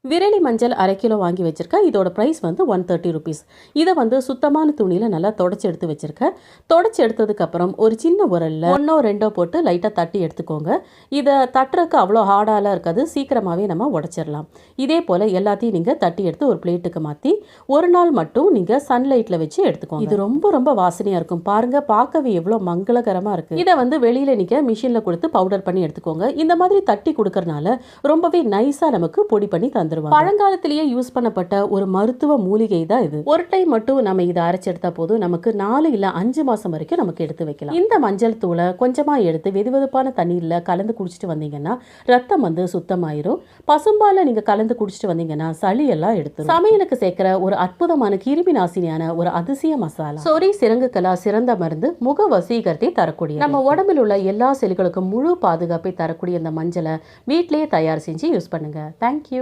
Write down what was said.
விரலி மஞ்சள் 1/2 கிலோ வாங்கி வச்சிருக்கேன். இதோட ப்ரைஸ் வந்து 130 ருபீஸ். இதை வந்து சுத்தமான துணியில் நல்லா தொடச்சி எடுத்து வச்சிருக்கேன். தொடச்சி எடுத்ததுக்கப்புறம் ஒரு சின்ன உரலில் 1ஓ 2ஓ போட்டு லைட்டாக தட்டி எடுத்துக்கோங்க. இதை தட்டுறதுக்கு அவ்வளோ ஹார்டாலாம் இருக்காது, சீக்கிரமாகவே நம்ம உடச்சிடலாம். இதே போல் எல்லாத்தையும் நீங்கள் தட்டி எடுத்து ஒரு பிளேட்டுக்கு மாற்றி ஒரு நாள் மட்டும் நீங்கள் சன்லைட்டில் வச்சு எடுத்துக்கோங்க. இது ரொம்ப ரொம்ப வாசனையாக இருக்கும். பாருங்கள், பார்க்கவே எவ்வளோ மங்களகரமாக இருக்குது. இதை வந்து வெளியில் நீங்கள் மிஷினில் கொடுத்து பவுடர் பண்ணி எடுத்துக்கோங்க. இந்த மாதிரி தட்டி கொடுக்கறனால ரொம்பவே நைஸாக நமக்கு பொடி பண்ணி தந்துருவாங்க. பழங்காலத்திலேயே யூஸ் பண்ணப்பட்ட ஒரு மருத்துவ மூலிகை தான் இது. ஒரு டைம் மட்டும் நம்ம இதை அரைச்சு எடுத்தா போதும், நமக்கு 4 இல்ல 5 மாசம் வரைக்கும் நமக்கு எடுத்து வைக்கலாம். இந்த மஞ்சள் தூளை கொஞ்சமா எடுத்து வெதுவெதுப்பான தண்ணீர்ல கலந்து குடிச்சிட்டு வந்தீங்கன்னா ரத்தம் வந்து சுத்தமாயிரும். பசும்பால நீங்க கலந்து குடிச்சிட்டு வந்தீங்கன்னா சளி எல்லாம் எடுத்துரும். சமையலுக்கு சேர்க்கிற ஒரு அற்புதமான கிருமி நாசினியான ஒரு அதிசய மசாலா. சொறி சிரங்குக்கெல்லாம் சிறந்த மருந்து, முக வசீகரத்தை தரக்கூடிய, நம்ம உடம்பில் உள்ள எல்லா செல்களுக்கும் முழு பாதுகாப்பை தரக்கூடிய இந்த மஞ்சளை வீட்டிலேயே தயார் செஞ்சு யூஸ் பண்ணுங்க. தேங்க்யூ.